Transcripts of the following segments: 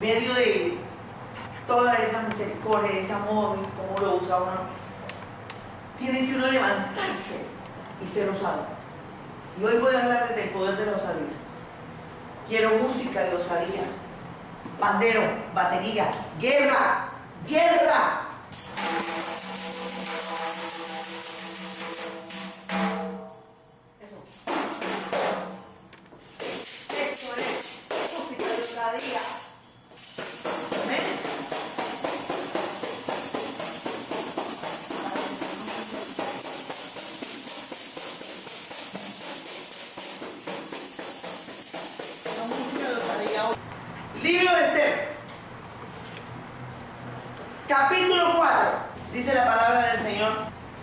En medio de toda esa misericordia, ese amor, cómo lo usa uno, tiene que uno levantarse y ser osado. Y hoy voy a hablar desde el poder de la osadía. Quiero música de osadía, pandero, batería, guerra, guerra. Eso. Esto es música de osadía. Libro de Esther, capítulo 4, dice la palabra del Señor,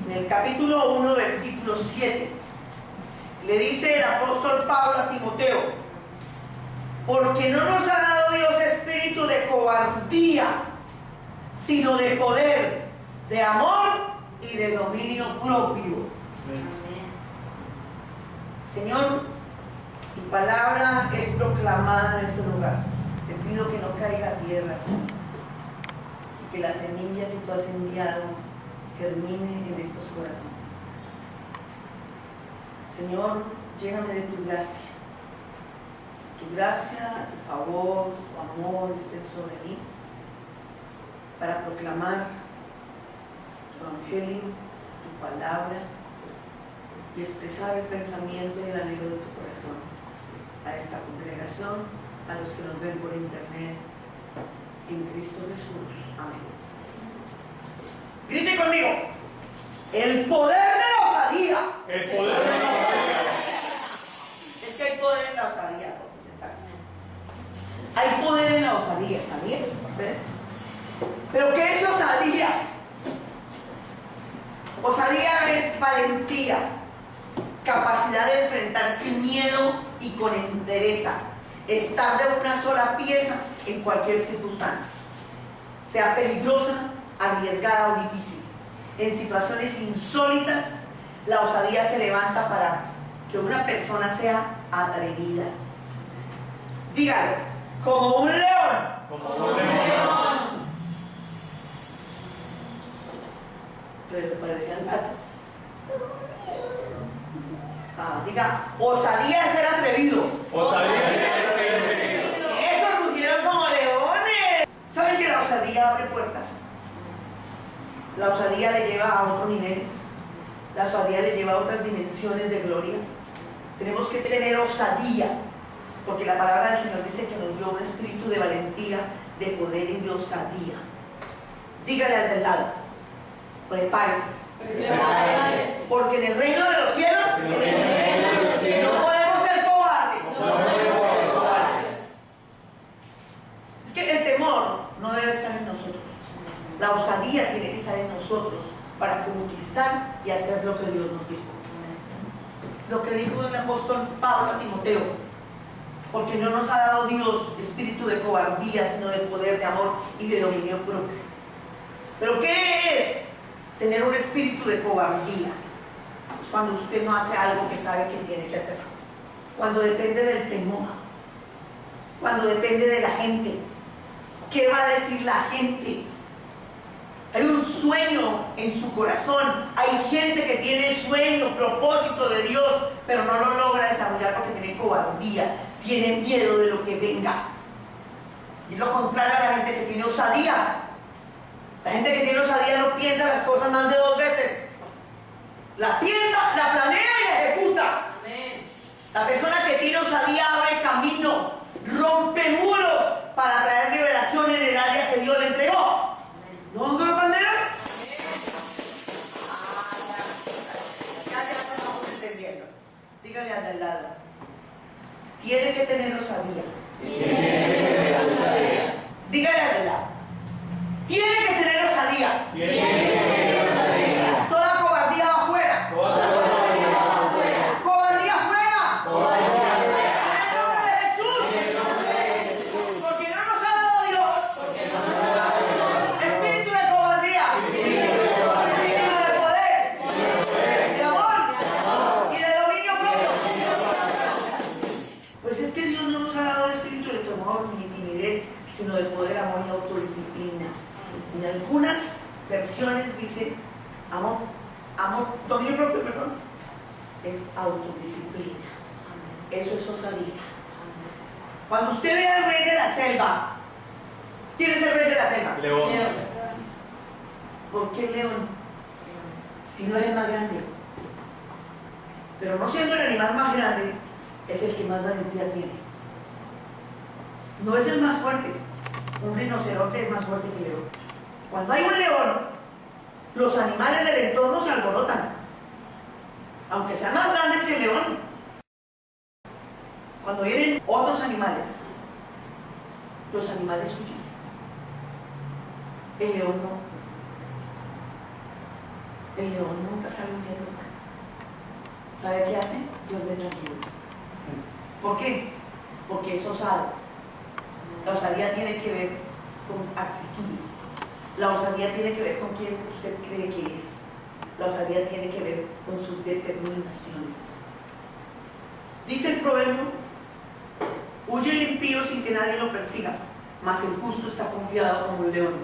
en el capítulo 1, versículo 7, le dice el apóstol Pablo a Timoteo: porque no nos ha dado Dios espíritu de cobardía, sino de poder, de amor y de dominio propio. Señor, tu palabra es proclamada en este lugar. Te pido que no caiga a tierra, Señor, y que la semilla que tú has enviado germine en estos corazones. Señor, lléname de tu gracia. Tu gracia, tu favor, tu amor estén sobre mí para proclamar tu evangelio, tu palabra y expresar el pensamiento y el anhelo de tu corazón a esta congregación, a los que nos ven por internet, en Cristo Jesús. Amén. Grite conmigo: el poder de la osadía. El poder de la osadía. Es que hay poder en la osadía. Hay poder en la osadía, ¿sabían? ¿Ves? ¿Pero qué es osadía? Osadía es valentía, capacidad de enfrentar sin miedo y con entereza, estar de una sola pieza en cualquier circunstancia, sea peligrosa, arriesgada o difícil. En situaciones insólitas, la osadía se levanta para que una persona sea atrevida. Dígalo: como un león. Como un león. Pero parecían gatos. Diga: osadía es ser atrevido. Osadía es ser atrevido. Eso, rugieron como leones. ¿Saben que la osadía abre puertas? La osadía le lleva a otro nivel. La osadía le lleva a otras dimensiones de gloria. Tenemos que tener osadía, porque la palabra del Señor dice que nos dio un espíritu de valentía, de poder y de osadía. Dígale al del lado: prepárese. Porque en el reino de los cielos no podemos ser cobardes. Es que el temor no debe estar en nosotros. La osadía tiene que estar en nosotros para conquistar y hacer lo que Dios nos dijo. Lo que dijo el apóstol Pablo a Timoteo: porque no nos ha dado Dios espíritu de cobardía, sino de poder, de amor y de dominio propio. ¿Pero qué es tener un espíritu de cobardía? Pues cuando usted no hace algo que sabe que tiene que hacer, cuando depende del temor, cuando depende de la gente. ¿Qué va a decir la gente? Hay un sueño en su corazón, hay gente que tiene sueño, propósito de Dios, pero no lo logra desarrollar porque tiene cobardía, tiene miedo de lo que venga. Y lo contrario a la gente que tiene osadía. La gente que tiene osadía no piensa las cosas más de 2 veces. La piensa, la planea y la ejecuta. La persona que tiene osadía abre camino, rompe muros para traer liberación en el área que Dios le entregó. ¿No son los banderas? Ya estamos entendiendo. Dígale al del lado: tiene que tener osadía. Dígale al del lado: tiene que tener osadía. Toda cobardía va afuera. Cobardía afuera. En el nombre de Jesús. Porque no nos ha dado Dios espíritu de cobardía, sino de poder, de amor y de dominio propio. Pues es que Dios no nos ha dado el espíritu de temor ni timidez, sino sino de poder, amor y autodisciplina. En algunas versiones dice amor, dominio propio, perdón, es autodisciplina. Eso es osadía. Cuando usted ve al rey de la selva, ¿quién es el rey de la selva? León. ¿Por qué león? Si no es el más grande. Pero no siendo el animal más grande, es el que más valentía tiene. No es el más fuerte. Un rinoceronte es más fuerte que el león. Cuando hay un león, los animales del entorno se alborotan, aunque sean más grandes que el león. Cuando vienen otros animales, los animales huyen. El león no. El león nunca sale huyendo. ¿Sabe qué hace? Duerme tranquilo. ¿Por qué? Porque es osado. La osadía tiene que ver con actitudes. La osadía tiene que ver con quién usted cree que es. La osadía tiene que ver con sus determinaciones. Dice el proverbio: huye el impío sin que nadie lo persiga, mas el justo está confiado como un león.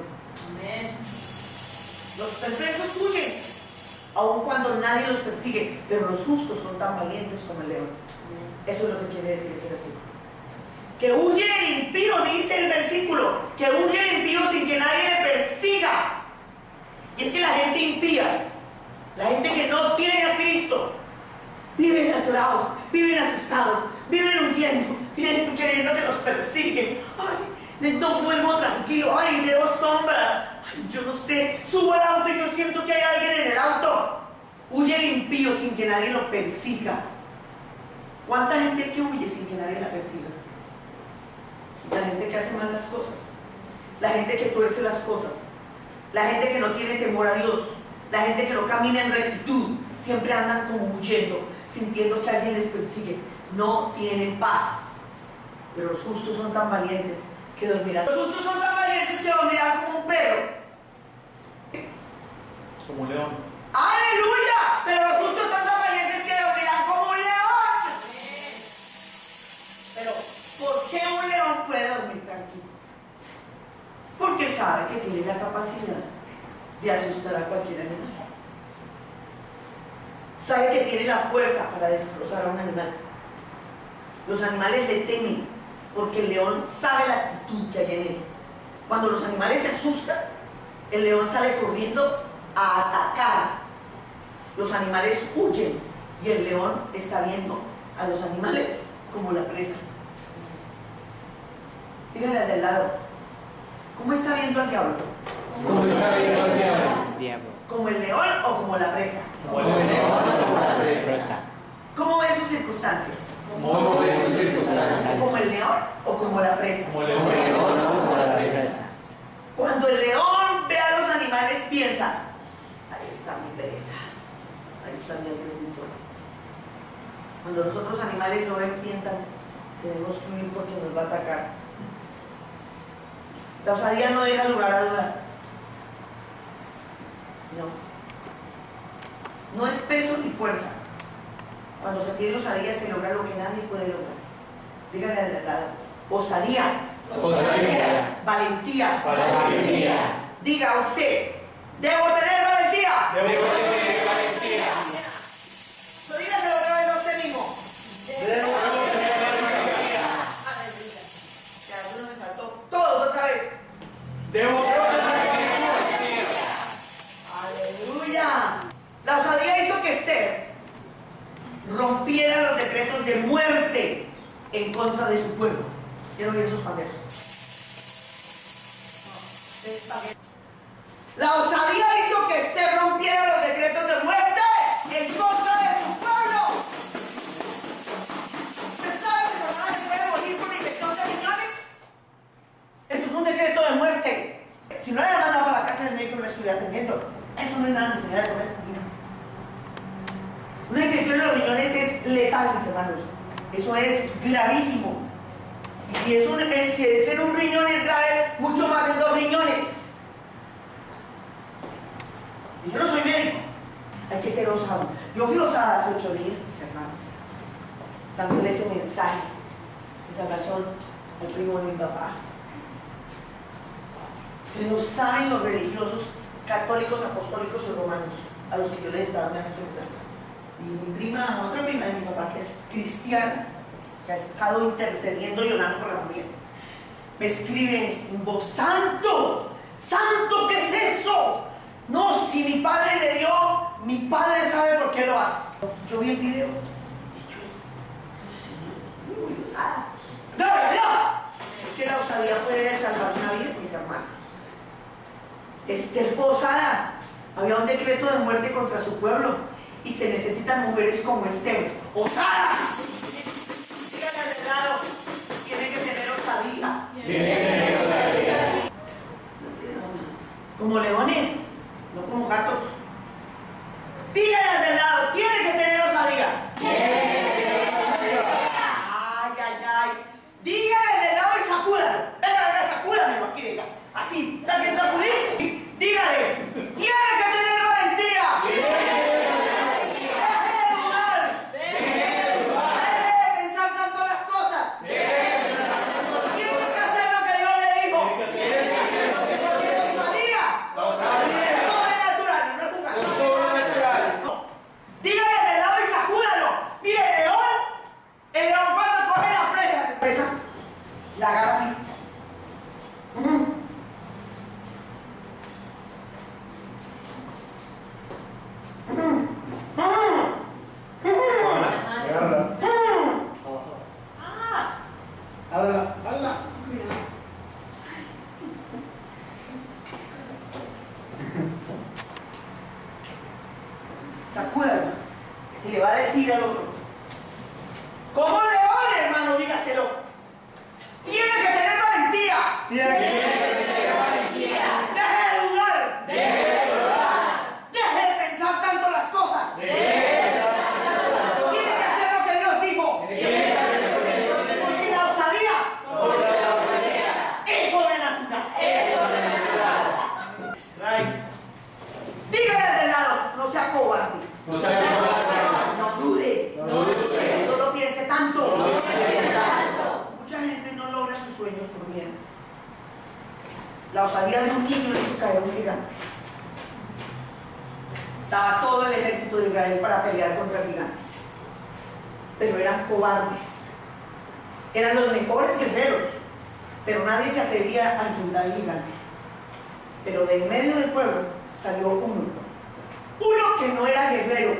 Amén. Los perversos huyen, aun cuando nadie los persigue, pero los justos son tan valientes como el león. Eso es lo que quiere decir ese versículo. Que huye el impío, dice el versículo, que huye el impío sin que nadie le persiga. Y es que la gente impía, la gente que no tiene a Cristo, viven azorados, viven asustados, viven huyendo, viven creyendo que los persiguen. Ay, no duermo tranquilo, ay, veo sombras, ay, yo no sé, subo al auto y yo siento que hay alguien en el auto. Huye el impío sin que nadie lo persiga. ¿Cuánta gente que huye sin que nadie la persiga? La gente que hace mal las cosas, la gente que tuerce las cosas, la gente que no tiene temor a Dios, la gente que no camina en rectitud, siempre andan como huyendo, sintiendo que alguien les persigue. No tienen paz. Pero los justos son tan valientes que dormirán. Los justos son tan valientes que dormirán como un perro. Como león. ¡Aleluya! Pero los justos son tan valientes que dormirán como un león. Pero, ¿por qué un león puede dormir tranquilo? Porque sabe que tiene la capacidad de asustar a cualquier animal. Sabe que tiene la fuerza para destrozar a un animal. Los animales le temen porque el león sabe la actitud que hay en él. Cuando los animales se asustan, el león sale corriendo a atacar. Los animales huyen y el león está viendo a los animales como la presa. Dígale al del lado, ¿cómo está viendo al diablo? ¿Cómo está viendo al diablo? ¿Como el león o como la presa? Como el león o como la presa. ¿Cómo ve sus circunstancias? ¿Cómo ve sus circunstancias? ¿Como el león o como la presa? Como Como el león o como la presa. Cuando el león ve a los animales, piensa: ahí está mi presa, ahí está mi alimento. Cuando los otros animales lo ven, piensan: tenemos que huir porque nos va a atacar. La osadía no deja lugar a dudar. No es peso ni fuerza. Cuando se tiene osadía se logra lo que nadie puede lograr. Dígale al de lado: osadía. Osadía. Valentía. Valentía. Diga usted: debo tener valentía. Debo tener valentía. So, dígaselo otra vez a usted mismo. Debo tener valentía. Aleluya. Que alguno me faltó. Todos otra vez. Debo tener valentía. Aleluya. La osadía hizo que Esther rompiera los decretos de muerte en contra de su pueblo. Quiero oír esos panderos. La osadía hizo que Esther rompiera los decretos de muerte en contra de su pueblo. ¿Usted sabe que su hermana se puede morir por infección de riñones? Eso es un decreto de muerte. Si no le mandado para la casa del médico, no estuviera atendiendo. Eso no es nada, ni señora, con esta vida. Una infección en los riñones es letal, mis hermanos. Eso es gravísimo. Y si es en un riñón es grave, mucho más en 2 riñones. Y yo no soy médico. Hay que ser osado. Yo fui osada hace 8 días, mis hermanos. Dándole ese mensaje, esa razón al primo de mi papá. Que no saben los religiosos, católicos, apostólicos y romanos, a los que yo les estaba dando su mensaje. Y mi prima, otra prima de mi papá, que es cristiana, que ha estado intercediendo y orando por la mujer, me escribe en voz: ¡Santo! ¡Santo! ¿Qué es eso? No, si mi padre le dio, mi padre sabe por qué lo hace. Yo vi el video y yo, Señor, muy usada. ¡Gloria a Dios! Es que la osadía puede salvar una vida, mis hermanos. Esther fue osada. Había un decreto de muerte contra su pueblo y se necesitan mujeres como Esther, osadas. Díganle al lado, tiene que tener osadía. Como leones, no como gatos. Díganle al de lado, tiene que tener osadía. Ay, ay, ay. Díganle al de lado y sacúdalo. Venga, sacúdamelo aquí, venga. Así, saque sacudir. Dígale, tiene que tener valentía. Deje de dudar. Deje de pensar tanto las cosas. Tiene que hacer lo que Dios le dijo. Osadía. Sobrenatural, no es jugar. No. Dígale del lado y sacúdalo. Mire, el león cuando coge la presa, la agarra así. Sacúdalo. Y le va a decir al otro: como un león, hermano, dígaselo. Tiene que tener valentía. Deje de dudar. Deje de pensar tanto las cosas. Tiene que hacer lo que Dios dijo. Porque la osadía es sobrenatural. Right. Dígale al de lado, no sea cobarde. No dude. No lo piense tanto. Mucha gente no logra sus sueños por miedo. La osadía de un niño hizo caer un gigante. Estaba todo el ejército de Israel para pelear contra el gigante. Pero eran cobardes. Eran los mejores guerreros. Pero nadie se atrevía a enfrentar al gigante. Pero de en medio del pueblo salió uno. Uno que no era guerrero.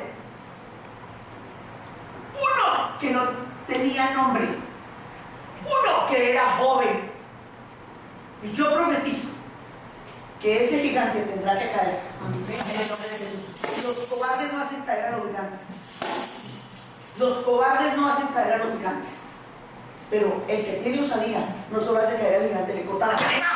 Uno que no tenía nombre. Uno que era joven. Y yo profetizo que ese gigante tendrá que caer. En el nombre de Jesús. Los cobardes no hacen caer a los gigantes. Los cobardes no hacen caer a los gigantes. Pero el que tiene osadía no solo hace caer al gigante, le corta la cabeza.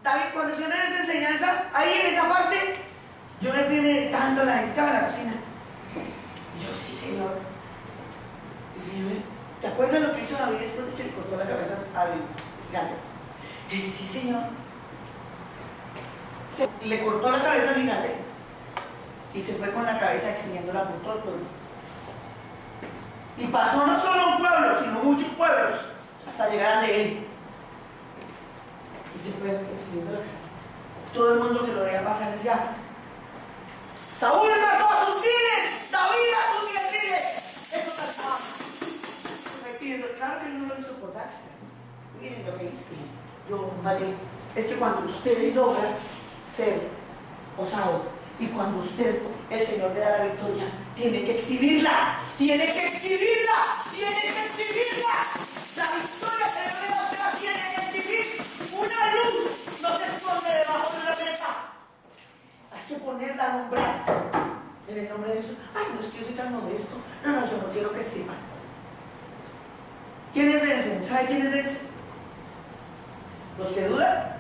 David, cuando yo me esa enseñanza, ahí en esa parte, yo me fui meditando, estaba en la cocina. Y yo, sí, Señor. Y Señor, ¿te acuerdas lo que hizo David después de que le cortó la cabeza al gigante? Sí, Señor. Le cortó la cabeza al gigante y se fue con la cabeza exhibiéndola por todo el pueblo. Y pasó no solo un pueblo, sino muchos pueblos, hasta llegar al de él. Y se fue exhibiendo la cabeza. Todo el mundo que lo veía pasar decía: Saúl mató a sus fieles, David a sus fieles. Eso cantaba. Se fue pidiendo. Claro que él no lo hizo por darse. Miren lo que hice. Yo maté. Es que cuando usted logra ser osado y cuando usted, el Señor le da la victoria, tiene que exhibirla. Tiene que exhibirla. Tiene que exhibirla. La victoria que le da usted la tiene que exhibir. Una luz no se esconde debajo de una mesa. Hay que ponerla a nombrar en el nombre de Jesús. Ay, no es que yo soy tan modesto. No, yo no quiero que sepan. ¿Quiénes vencen? ¿Sabe quiénes vencen? Los que dudan,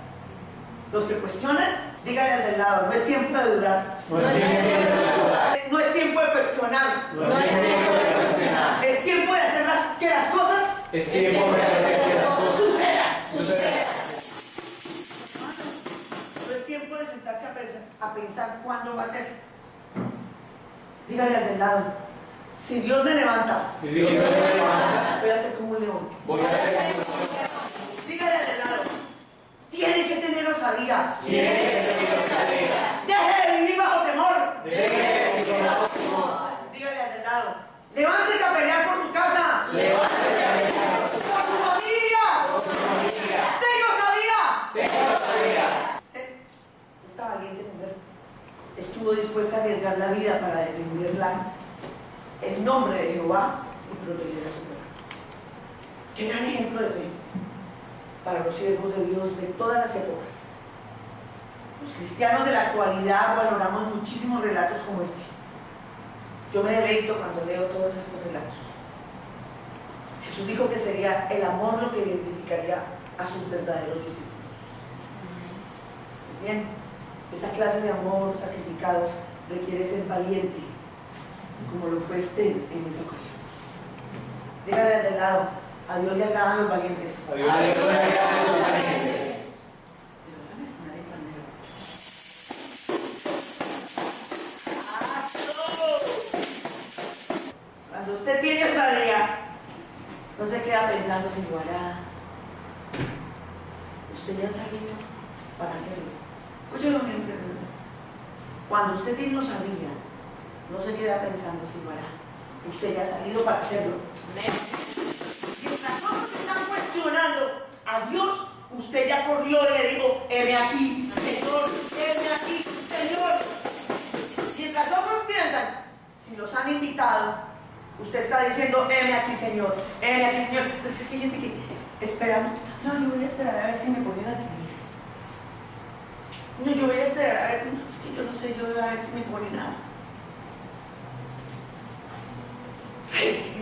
los que cuestionan. Díganle al del lado: no es tiempo de dudar. No es tiempo de dudar. No es tiempo de cuestionar. No es tiempo de cuestionar. Es tiempo de hacer que las cosas Es tiempo de hacer que las cosas sucedan. sucedan. No es tiempo de sentarse a pensar cuándo va a ser. Dígale al del lado: Si Dios me levanta, Si Dios me levanta, voy a ser como un león. voy a ser Dígale al de lado, tiene que tener osadía. Tiene que tener osadía. Deje de vivir bajo temor. Deje de vivir bajo temor. Dígale al de lado, levántese a pelear por su casa. Levántese a pelear Por su familia. por su familia. Tenga osadía. Tenga osadía. Esta valiente mujer estuvo dispuesta a arriesgar la vida para defenderla, el nombre de Jehová y proteger a su pueblo. Qué gran ejemplo de fe para los siervos de Dios de todas las épocas. Los cristianos de la actualidad valoramos muchísimos relatos como este. Yo me deleito cuando leo todos estos relatos. Jesús dijo que sería el amor lo que identificaría a sus verdaderos discípulos. Pues bien, esa clase de amor sacrificado requiere ser valiente, como lo fue en esa ocasión. Dígale al de lado, a Dios le agradan los valientes. A Dios le agradan los valientes. Pero déjame sonar el pandero. Cuando usted tiene osadía, no se queda pensando si lo hará. Usted ya ha salido para hacerlo. Escúchelo bien, querido. Cuando usted tiene osadía, no se queda pensando si lo hará. Usted ya ha salido para hacerlo. Mientras todos están cuestionando a Dios, usted ya corrió y le dijo, heme aquí, Señor, heme aquí, Señor. Mientras otros piensan, si los han invitado, usted está diciendo, heme aquí, Señor, heme aquí, Señor. Entonces es que hay gente que espera, no, yo voy a esperar a ver si me ponen a servir. No, yo voy a esperar a ver, no, es que yo no sé, yo voy a ver si me ponen nada.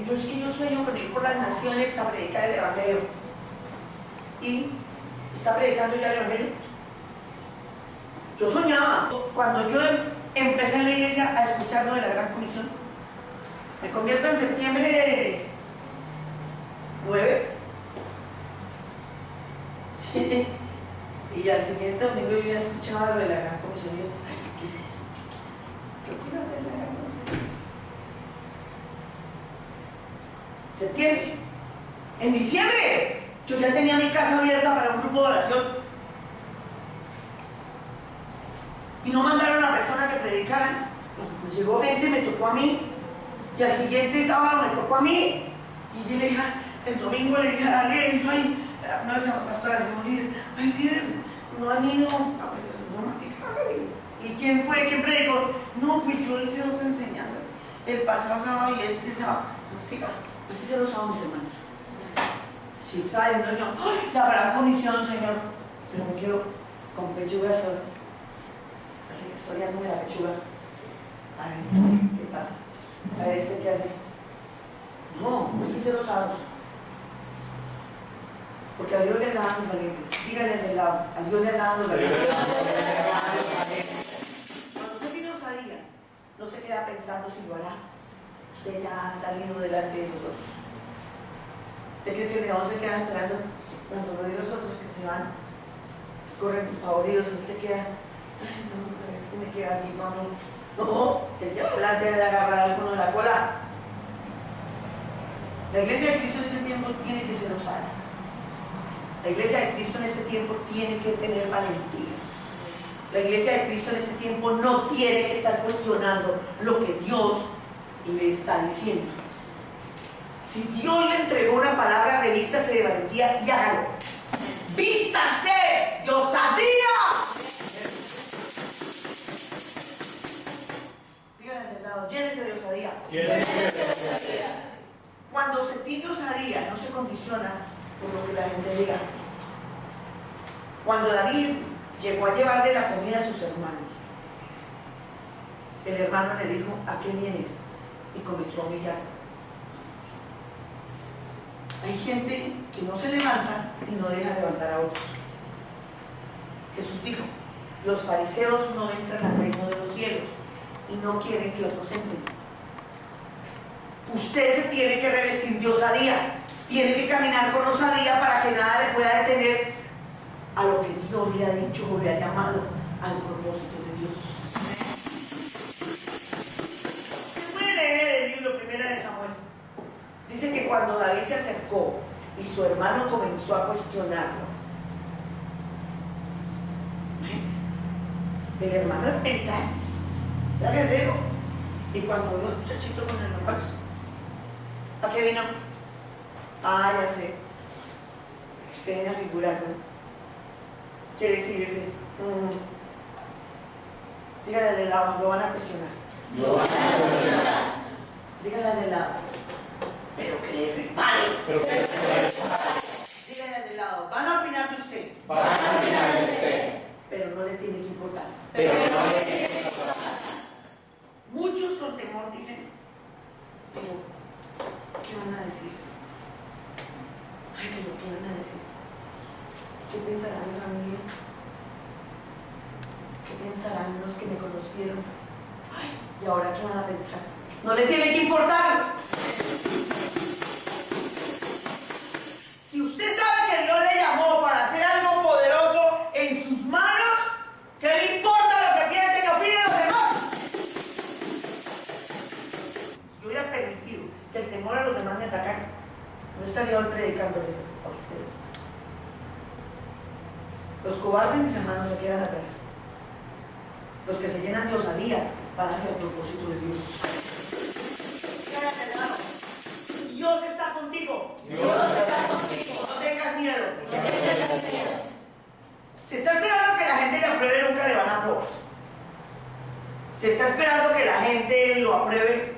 Yo es que yo sueño con ir por las naciones a predicar el Evangelio. ¿Y está predicando ya el Evangelio? Yo soñaba. Cuando yo empecé en la iglesia a escuchar lo de la Gran Comisión, me convierto en septiembre 9. Y al siguiente domingo yo ya escuchaba lo de la Gran Comisión y yo decía, ay, ¿qué es eso? Yo quiero hacer la Gran Comisión. Septiembre. En diciembre yo ya tenía mi casa abierta para un grupo de oración y no mandaron a la persona que predicara. Pues llegó gente, me tocó a mí, y al siguiente sábado me tocó a mí, y yo le dije, el domingo le dije a alguien, ay, no les llamo pastora, les llamo líder, ay, líder, no han ido a practicar. ¿Y quién fue? ¿Quién predicó? No, pues yo hice 2 enseñanzas, el pasado sábado y este sábado. No, siga. Aquí se los hago, mis hermanos. Sí, estaba diciendo yo, ¡ay, la Gran Comisión, Señor! Pero me quedo con pechuga sola. Así, soleándome la pechuga. A ver, ¿qué pasa? A ver, ¿este qué hace? No, hay que ser osados. Porque a Dios le agradan los valientes. Díganle al de lado, a Dios le agradan los valientes. Cuando usted tiene osadía, no se queda pensando si lo hará. Usted ya ha salido delante de nosotros. ¿Usted cree que el león se queda esperando cuando lo de los otros que se van, corren despavoridos, él se queda, ay no, a ver si me queda aquí para mí? No, él ya adelante de agarrar a alguno de la cola. La iglesia de Cristo en este tiempo tiene que ser osada. La iglesia de Cristo en este tiempo tiene que tener valentía. La iglesia de Cristo en este tiempo no tiene que estar cuestionando lo que Dios le está diciendo. Si Dios le entregó una palabra, revístase de valentía y hágalo. ¡Vístase de osadía! Díganle al lado, llénese de osadía. Cuando se tiene osadía, no se condiciona por lo que la gente diga. Cuando David llegó a llevarle la comida a sus hermanos, el hermano le dijo, ¿a qué vienes? Y comenzó a humillar. Hay gente que no se levanta y no deja levantar a otros. Jesús dijo, los fariseos no entran al reino de los cielos y no quieren que otros entren. Usted se tiene que revestir de osadía, tiene que caminar con osadía para que nada le pueda detener a lo que Dios le ha dicho o le ha llamado al propósito de Dios. Usted puede leer el libro 1 cuando David se acercó y su hermano comenzó a cuestionarlo, imagínense, el hermano era militar, era guerrero, y cuando vio un muchachito con el hermano, ¿a qué vino? Ah, ya sé, viene a figurar, ¿no? Quiere exhibirse. Dígale al de lado, lo van a cuestionar. Lo van a cuestionar. Dígale al de lado, pero que le resbale. Pero que Dígale al de lado, van a opinar de usted, van a opinar de usted. pero no le tiene que importar. Pero no le tiene que importar. Muchos con temor dicen, pero ¿qué van a decir? Ay, pero ¿qué van a decir? ¿Qué pensará mi familia? ¿Qué pensarán los que me conocieron? Ay, ¿y ahora qué van a pensar? No le tiene que importar. Si usted sabe que Dios le llamó para hacer algo poderoso en sus manos, ¿qué le importa lo que piensen, que opinen los demás? Si yo hubiera permitido que el temor a los demás me atacara, no estaría hoy predicándoles a ustedes. Los cobardes, mis hermanos, se quedan atrás. Los que se llenan de osadía van hacia el propósito de Dios. Dios está contigo. Dios está contigo. No tengas miedo. No tengas miedo. Si está esperando que la gente le apruebe, nunca le van a aprobar. Si está esperando que la gente lo apruebe,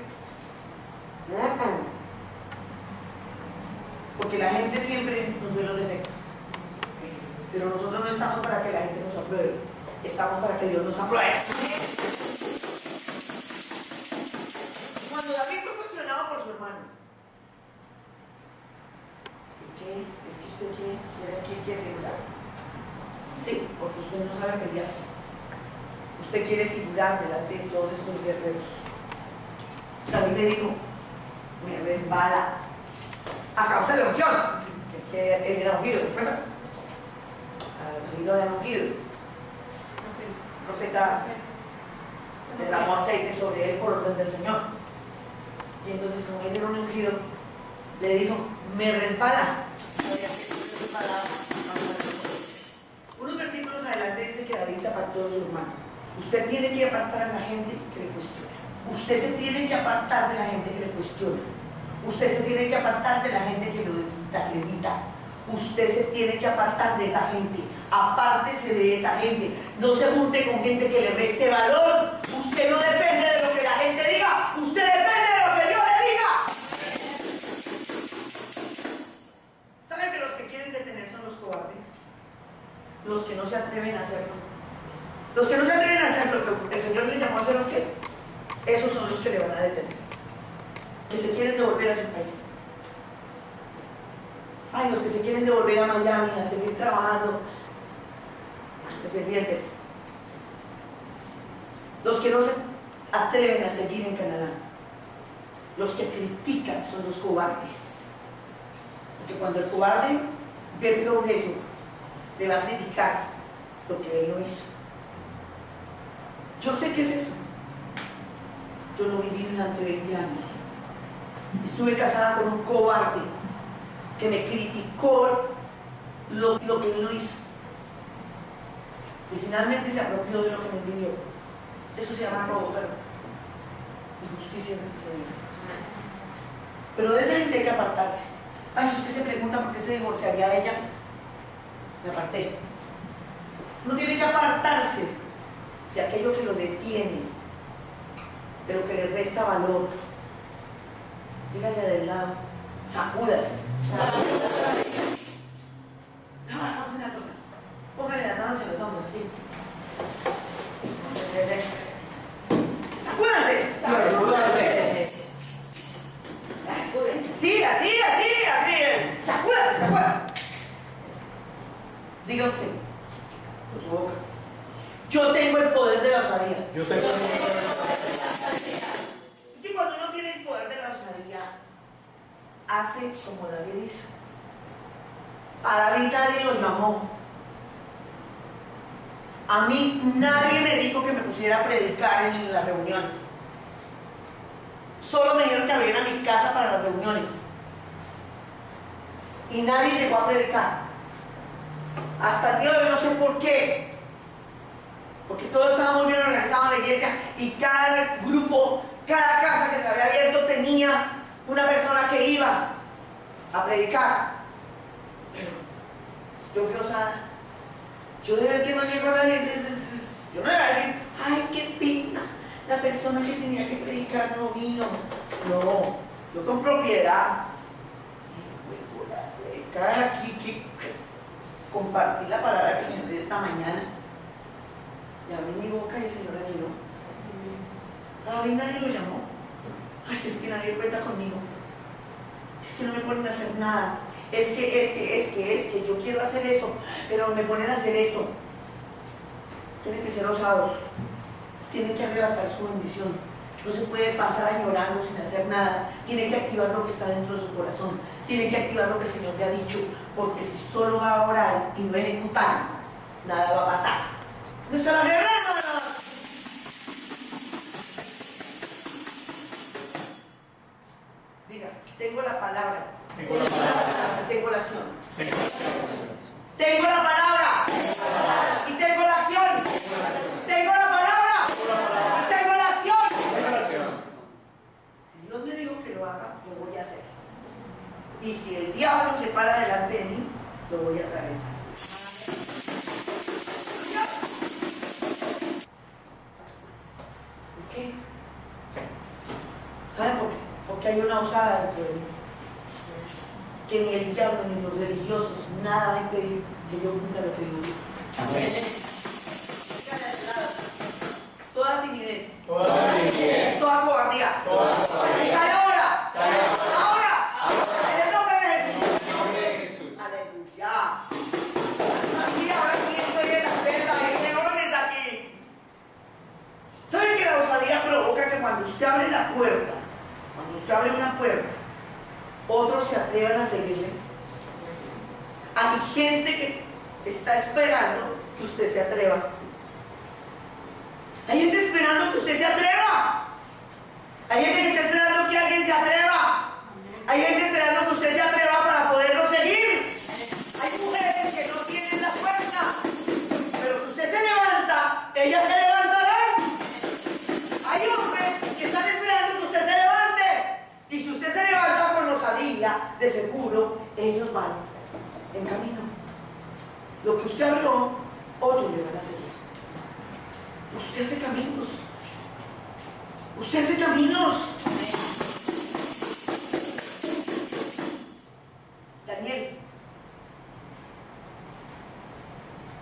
porque la gente siempre nos ve los defectos. Pero nosotros no estamos para que la gente nos apruebe, estamos para que Dios nos apruebe. Cuando David fue cuestionado por su hermano, ¿y qué? ¿Es que usted quiere figurar? Sí, porque usted no sabe pelear. Usted quiere figurar delante de todos estos guerreros. David le dijo, me resbala a causa de la unción, que es que él era ungido, ¿recuerda? David lo habían ungido. El profeta derramó aceite sobre él por orden del Señor. Y entonces, como él era un ungido, le dijo, me resbala. Unos versículos adelante dice que David se apartó de su hermano. Usted tiene que apartar a la gente que le cuestiona. Usted se tiene que apartar de la gente que le cuestiona. Usted se tiene que apartar de la gente que lo desacredita. Usted se tiene que apartar de esa gente. Apártese de esa gente. No se junte con gente que le reste valor. Usted no depende de lo que la gente diga. Usted depende de lo que Dios le diga. ¿Saben que los que quieren detener son los cobardes? Los que no se atreven a hacerlo. Los que no se atreven a hacer lo que el Señor le llamó a hacer, ¿qué? Esos son los que le van a detener. Que se quieren devolver a su país. Ay, los que se quieren devolver a Miami a seguir trabajando de sirvientes. Los que no se atreven a seguir en Canadá. Los que critican son los cobardes. Porque cuando el cobarde ve el progreso, le va a criticar lo que él no hizo. Yo sé qué es eso. Yo lo viví durante 20 años. Estuve casada con un cobarde que me criticó lo que él no hizo. Y finalmente se apropió de lo que me envidió. Eso se llama robo, pero injusticia del Señor. Pero de esa gente hay que apartarse. Ay, si usted se pregunta por qué se divorciaría ella, me aparté. Uno tiene que apartarse de aquello que lo detiene, de lo que le resta valor. Dígale del lado, sacúdase. No, vamos a hacer una cosa. Póngale las manos en los hombros, así. ¡Sacúdase! Sacúdase. Sí, así. Sacúdase, sacúdase. Diga usted, con su boca. Yo tengo el poder de la osadía. Yo tengo Es que cuando uno tiene el poder de la osadía, hace como David hizo. A David nadie lo llamó. A mí nadie me dijo que me pusiera a predicar en las reuniones. Solo me dijeron que abriera mi casa para las reuniones. y nadie llegó a predicar. Hasta el día de hoy no sé por qué. Porque todos estábamos bien organizados en la iglesia y cada grupo, cada casa que se había abierto tenía una persona que iba a predicar. Pero yo fui osada. Yo de ver que no llegó a nadie, yo no le iba a decir, ay, qué pena, la persona que tenía que predicar no vino. No, yo con propiedad. Predicar aquí, compartir la palabra que el Señor dio esta mañana. Ya abrí mi boca y el Señor la llenó. David nadie lo llamó. Ay, es que nadie cuenta conmigo. Es que no me ponen a hacer nada. Es que yo quiero hacer eso, pero me ponen a hacer esto. Tienen que ser osados. Tienen que arrebatar su bendición. No se puede pasar añorando sin hacer nada. Tienen que activar lo que está dentro de su corazón. Tienen que activar lo que el Señor te ha dicho. Porque si solo va a orar y no ejecutar, nada va a pasar. ¿No está la guerra, hermanos? Diga, tengo la palabra. Tengo la palabra. Tengo la acción. Tengo la acción. Tengo la palabra. Y tengo la acción. Tengo la palabra. Y tengo la acción. Tengo la acción. Si Dios me dijo que lo haga, lo voy a hacer. Y si el diablo se para delante de mí, lo voy a atravesar. ¿Por qué? ¿Saben por qué? Porque hay una osada dentro de mí. Que ni el diablo ni los religiosos nada va a impedir que yo cumpla lo que Dios dice. Amén. Dígale al lado, toda timidez, Toda timidez, toda cobardía, toda cobardía. sale ahora, Sale ahora, en el nombre de Jesús. En el nombre de Jesús. Aleluya. Así ahora sí estoy en la celda, hay leones aquí. ¿Saben que la osadía provoca que cuando usted abre la puerta, cuando usted abre una puerta, otros se atrevan a seguirle? Hay gente que está esperando que usted se atreva. Hay gente esperando que usted se atreva. Hay gente que está esperando que alguien se atreva. Hay gente esperando que usted se atreva para poderlo seguir. Hay mujeres que no tienen la fuerza, pero que usted se levanta, ellas se levantarán. Hay hombres que están esperando que usted se levante. Y si usted se levanta con osadía, de seguro, ellos van en camino. Lo que usted abrió, otros le van a seguir. Usted hace caminos. Usted hace caminos. Daniel,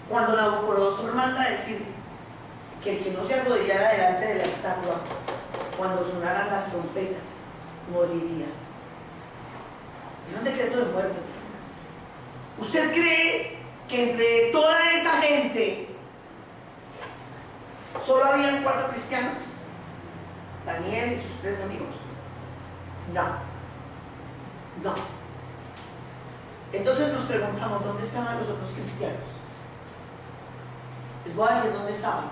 cuando Nabucodonosor manda a decir que el que no se arrodillara delante de la estatua, cuando sonaran las trompetas, moriría. Era un decreto de muerte. ¿Usted cree que entre toda esa gente solo habían 4 cristianos? Daniel y sus 3 amigos. No. No. Entonces nos preguntamos, ¿dónde estaban los otros cristianos? Les voy a decir dónde estaban.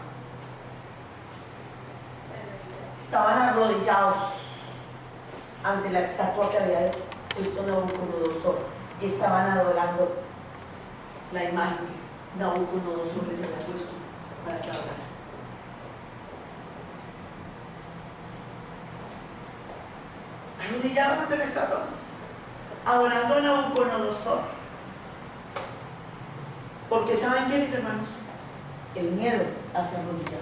Estaban arrodillados ante la estatua que había puesto Nabucodonosor y estaban adorando la imagen que Nabucodonosor les había puesto para que adoraran. Arrodillados ante la estatua, adorando a Nabucodonosor. Porque ¿saben qué, mis hermanos? El miedo hace arrodillar.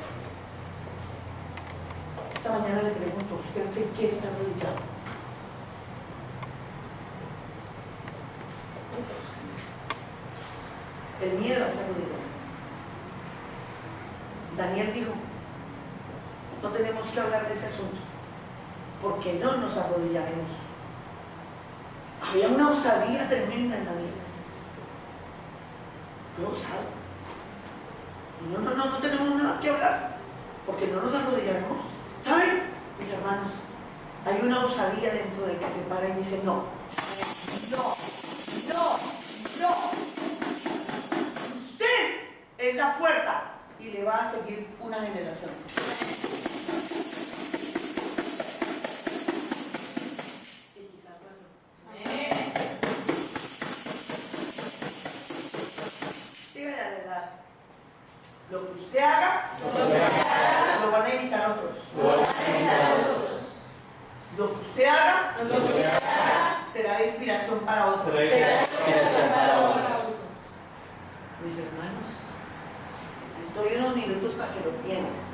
Esta mañana le pregunto, ¿usted de qué está arrodillado? El miedo hace arrodillar. Daniel dijo, no tenemos que hablar de ese asunto, porque no nos arrodillaremos. Había una osadía tremenda en Daniel. Fue osado. No tenemos nada que hablar, porque no nos arrodillaremos. ¿Saben, mis hermanos? Hay una osadía dentro del que se para y dice, no, usted es la puerta y le va a seguir una generación. Y quizás no. Lo que usted haga, lo van a imitar otros. Lo que usted haga, será de inspiración para otros. Mis hermanos, les doy unos minutos para que lo piensen.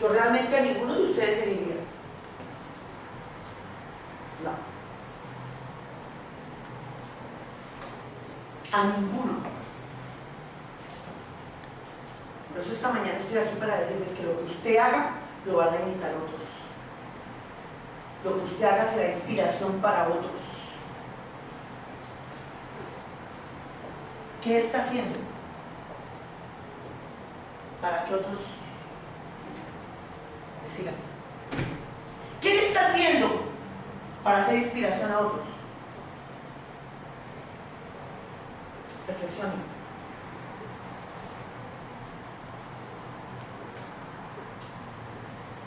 Yo realmente a ninguno de ustedes seguiría. No. A ninguno. Por eso esta mañana estoy aquí para decirles que lo que usted haga, lo van a imitar otros. Lo que usted haga será inspiración para otros. ¿Qué está haciendo para que otros le sigan? ¿Qué le está haciendo para hacer inspiración a otros? Reflexionen.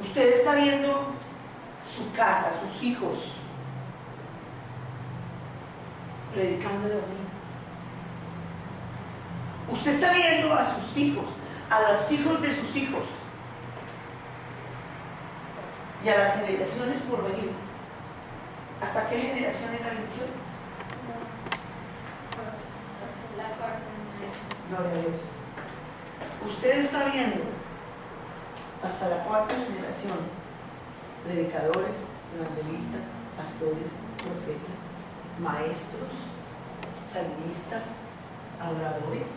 Usted está viendo su casa, sus hijos, predicando el Evangelio. Usted está viendo a sus hijos, a los hijos de sus hijos y a las generaciones por venir. ¿Hasta qué generación es la bendición? Gloria a Dios. Usted está viendo hasta la cuarta generación predicadores, evangelistas, pastores, profetas, maestros, salmistas, adoradores.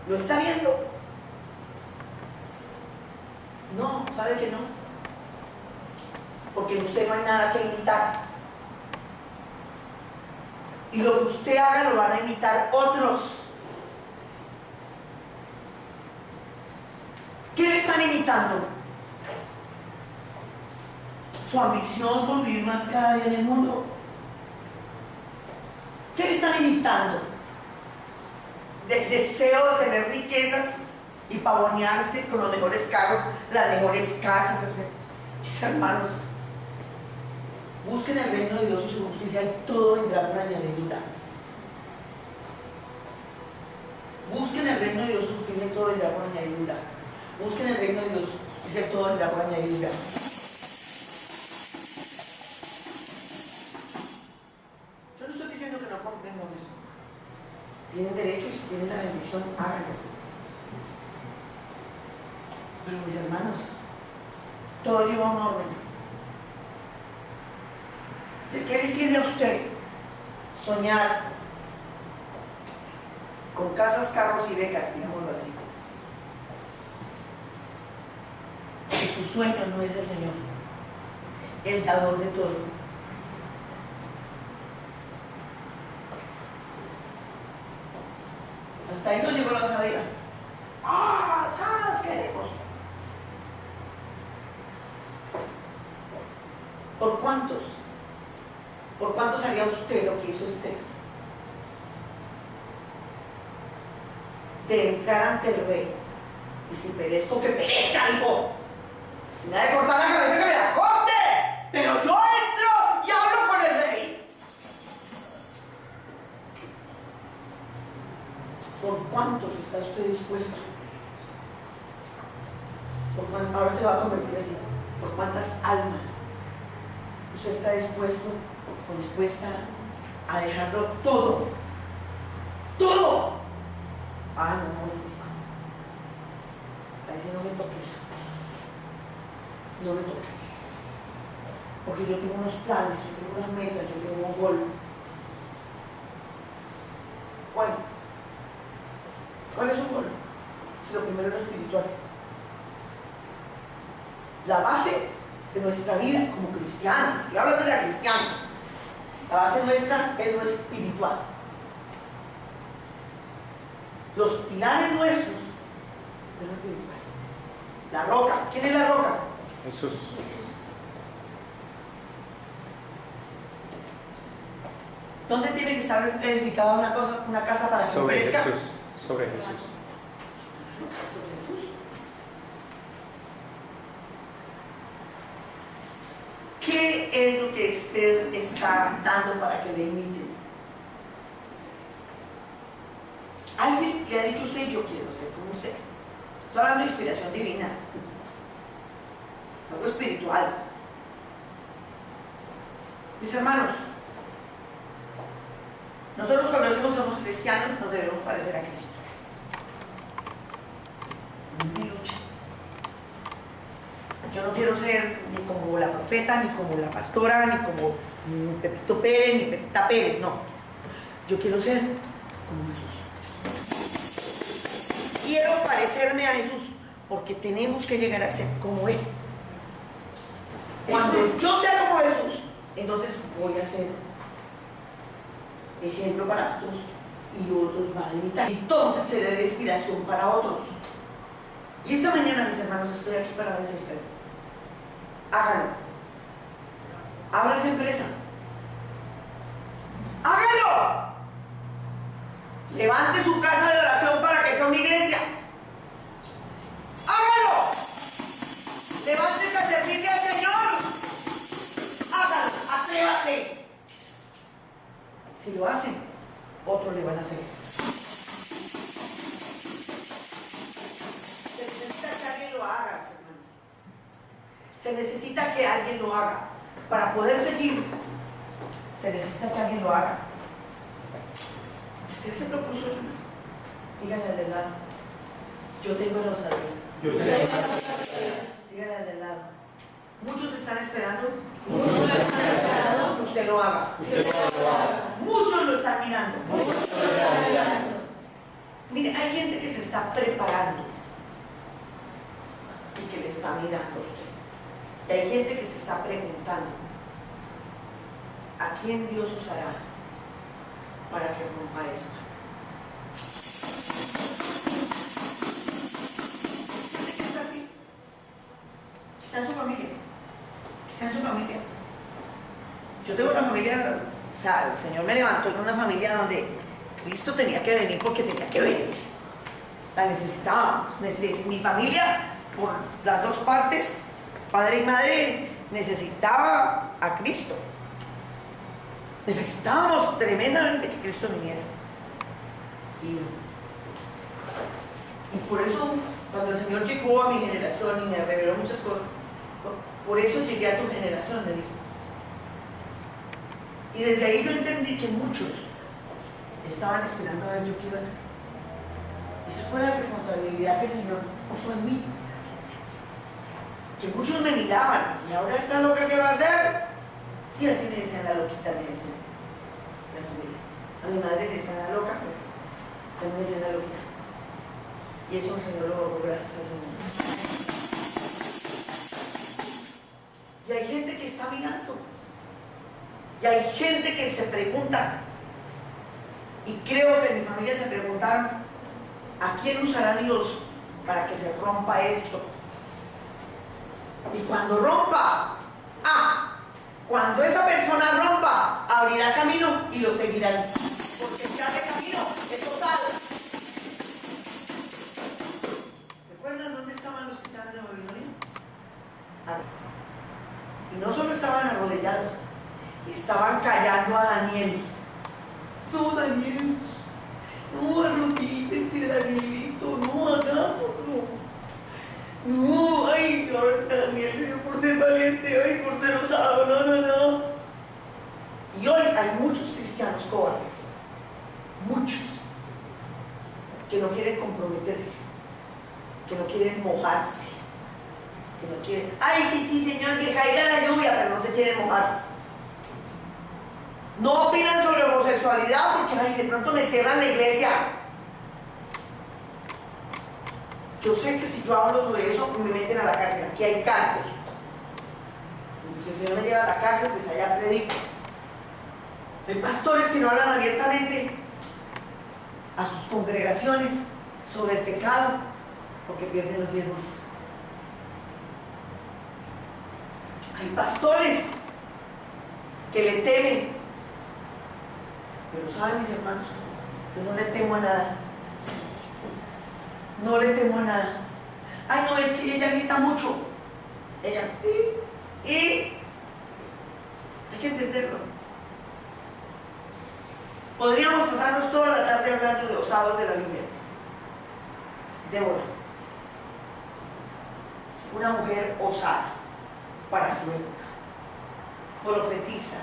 ¿Lo está viendo? No, ¿sabe que no? Porque en usted no hay nada que imitar. Y lo que usted haga lo van a imitar otros. ¿Qué le están imitando? Su ambición por vivir más cada día en el mundo. ¿Qué le están imitando? Del deseo de tener riquezas y pavonearse con los mejores carros, las mejores casas. Mis hermanos, busquen el reino de Dios y su justicia y todo vendrá por añadidura. Busquen el reino de Dios y su justicia y todo vendrá por añadidura. Busquen el reino de Dios y su justicia y todo vendrá por añadidura. Yo no estoy diciendo que no compren, no. Tienen derecho y si tienen la bendición, háganlo. Pero mis hermanos, todo lleva un orden. ¿De qué le sirve a usted soñar con casas, carros y becas, digámoslo así? Que su sueño no es el Señor, el dador de todo. Hasta ahí no llegó la osadía. ¡Ah! ¿Sabes qué queremos? ¿Por cuántos? ¿Por cuántos haría usted lo que hizo Esther? De entrar ante el rey. Y si perezco, que perezca, digo. Si me ha de cortar la cabeza, que me la corte. Pero yo entro y hablo con el rey. ¿Por cuántos está usted dispuesto? Ahora se va a convertir así. ¿Por cuántas almas usted está dispuesto o dispuesta a dejarlo todo? ¡Todo! Ah, no, ahí sí no me toques. No me toques. Porque yo tengo unos planes, yo tengo unas metas, yo tengo un gol. ¿Cuál? ¿Cuál es su gol? Si lo primero es lo espiritual. La base de nuestra vida como cristianos, estoy hablando de cristianos, la base nuestra es lo espiritual. Los pilares nuestros es lo espiritual. La roca, ¿quién es la roca? Jesús. ¿Dónde tiene que estar edificada una casa para que Sobre crezca? Jesús. Sobre Jesús. ¿Qué es lo que usted está dando para que le imiten? ¿Alguien le ha dicho a usted, yo quiero ser como usted? Estoy hablando de inspiración divina, algo espiritual. Mis hermanos, nosotros cuando decimos somos cristianos nos debemos parecer a Cristo. No es mi lucha. Yo no quiero ser ni como la profeta, ni como la pastora, ni como Pepito Pérez, ni Pepita Pérez, no. Yo quiero ser como Jesús. Quiero parecerme a Jesús porque tenemos que llegar a ser como Él. Cuando yo sea como Jesús, entonces voy a ser ejemplo para otros y otros van a imitar. Entonces seré de inspiración para otros. Y esta mañana, mis hermanos, estoy aquí para decirles: hágalo. Abra esa empresa. ¡Hágalo! Levante su casa de oración para que sea una iglesia. ¡Hágalo! Levante a servirle al Señor. Hágalo, atrévase. Si lo hacen, otros le van a hacer. Se necesita que alguien lo haga, hermanos. Se necesita que alguien lo haga. Para poder seguir, se necesita que alguien lo haga. Usted se propuso, hermano. Dígale al del lado: yo tengo la osadía. Dígale al del lado: muchos están esperando que usted lo haga. Muchos lo están mirando. Mire, hay gente que se está preparando y que le está mirando a usted. Y hay gente que se está preguntando: ¿a quién Dios usará para que rompa esto? ¿Está así? Quizá en su familia. Quizá en su familia. Yo tengo una familia, o sea, el Señor me levantó en una familia donde Cristo tenía que venir porque tenía que venir. La necesitábamos. Mi familia, por las dos partes, padre y madre, necesitaba a Cristo. Necesitábamos tremendamente que Cristo viniera. Y por eso, cuando el Señor llegó a mi generación y me reveló muchas cosas, por eso llegué a tu generación, me dijo. Y desde ahí yo entendí que muchos estaban esperando a ver yo qué iba a hacer. Esa fue la responsabilidad que el Señor puso en mí. Que muchos me miraban: ¿y ahora está loca qué va a hacer? Sí, así me decían, la loquita, me decían la familia. A mi madre le decían la loca, pero también me decían la loquita. Y eso el Señor lo borró, gracias al Señor. Y hay gente que está mirando. Y hay gente que se pregunta. Y creo que en mi familia se preguntaron: ¿a quién usará Dios para que se rompa esto? Y cuando rompa, cuando esa persona rompa, abrirá camino y lo seguirán. Porque si abre camino, es total. ¿Recuerdan dónde estaban los que estaban en Babilonia? Y no solo estaban arrodillados, estaban callando a Daniel. No, Daniel, no arrodíllese, Danielito, no hagámoslo. No, ay, ahora está Daniel por ser valiente, ay, por ser osado, no. Y hoy hay muchos cristianos cobardes, muchos, que no quieren comprometerse, que no quieren mojarse, que no quieren, ay, que sí, Señor, que caiga la lluvia, pero no se quieren mojar. No opinan sobre homosexualidad porque, ay, de pronto me cierran la iglesia. Yo sé que si yo hablo sobre eso, me meten a la cárcel. Aquí hay cárcel. Si el Señor me lleva a la cárcel, pues allá predico. Hay pastores que no hablan abiertamente a sus congregaciones sobre el pecado porque pierden los diezmos. Hay pastores que le temen. Pero saben, mis hermanos, yo no le temo a nada. No le temo a nada. Ay, no, es que ella grita mucho. Ella, Hay que entenderlo. Podríamos pasarnos toda la tarde hablando de osados de la Biblia. Débora, una mujer osada para su época, profetiza,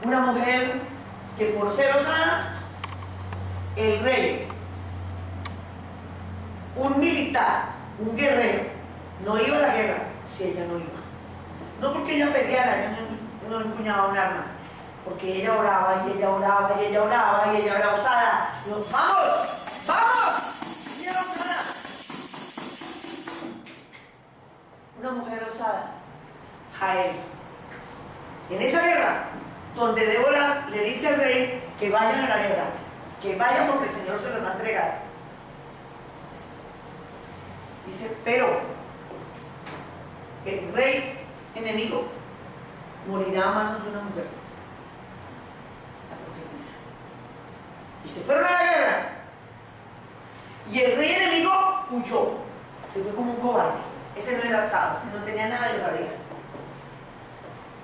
una mujer que por ser osada, el rey, un militar, un guerrero, no iba a la guerra si ella no iba. No porque ella peleara, ella no empuñaba un arma, porque ella oraba y ella oraba y ella oraba y ella era osada. Dijo, ¡vamos! ¡Vamos! Y era osada. Una mujer osada, Jael. En esa guerra, donde Débora le dice al rey que vayan a la guerra, que vayan porque el Señor se los va a entregar. Dice, pero el rey enemigo morirá a manos de una mujer. La profetiza. Y se fueron a la guerra. Y el rey enemigo huyó. Se fue como un cobarde. Ese no era osado, ese no tenía nada de osadía.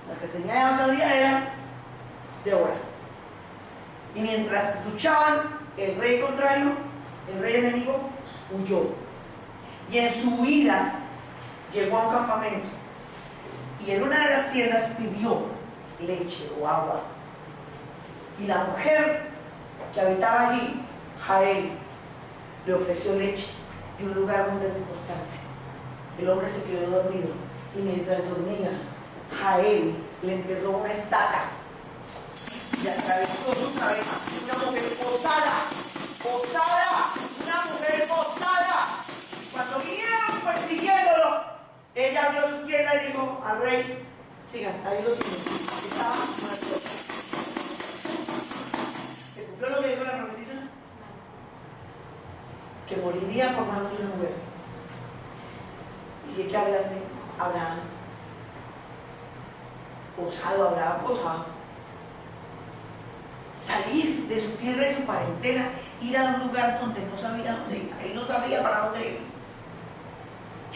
La que tenía de osadía era Débora. Y mientras luchaban, el rey contrario, el rey enemigo, huyó. Y en su huida llegó a un campamento. Y en una de las tiendas pidió leche o agua. Y la mujer que habitaba allí, Jael, le ofreció leche y un lugar donde recostarse. El hombre se quedó dormido. Y mientras dormía, Jael le enterró una estaca y atravesó su cabeza. Una mujer osada, osada, una mujer osada. Cuando vinieron persiguiéndolo, ella abrió su tienda y dijo al rey, sigan, ahí lo tienen. Estaba muerto. ¿Se cumplió lo que dijo la profetisa? Que moriría por manos de una mujer. Y hay que hablar de Abraham. Osado, Abraham, osado. Salir de su tierra y su parentela, ir a un lugar donde no sabía dónde ir. Él no sabía para dónde ir.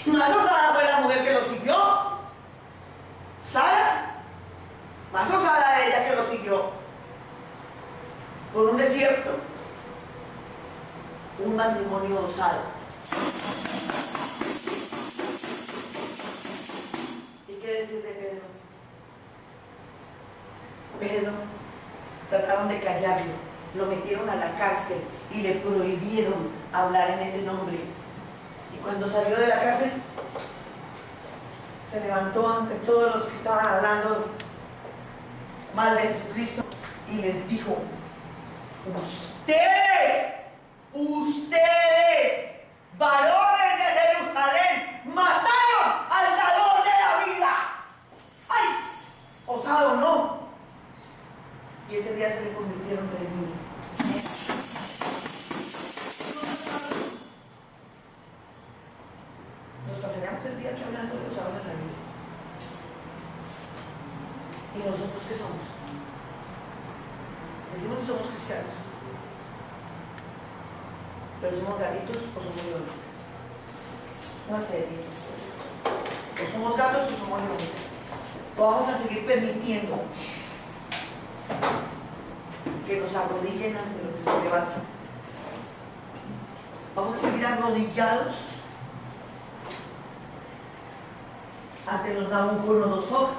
Más osada fue la mujer que lo siguió. Sara, más osada ella que lo siguió. Por un desierto. Un matrimonio osado. ¿Y qué decir de Pedro? Pedro, trataron de callarlo, lo metieron a la cárcel y le prohibieron hablar en ese nombre. Y cuando salió de la cárcel, se levantó ante todos los que estaban hablando mal de Jesucristo y les dijo, ustedes, varones de Jerusalén, mataron al dador de la vida. ¡Ay! Osado no. Y ese día se le convirtieron 3,000. Nos pasaríamos el día aquí hablando de osados en la Biblia. ¿Y nosotros qué somos? Decimos que somos cristianos, pero somos gatitos o somos leones. No sé, o somos gatos o somos leones. O vamos a seguir permitiendo que nos arrodillen ante lo que nos levanta. Vamos a seguir arrodillados ante los Nabucodonosor,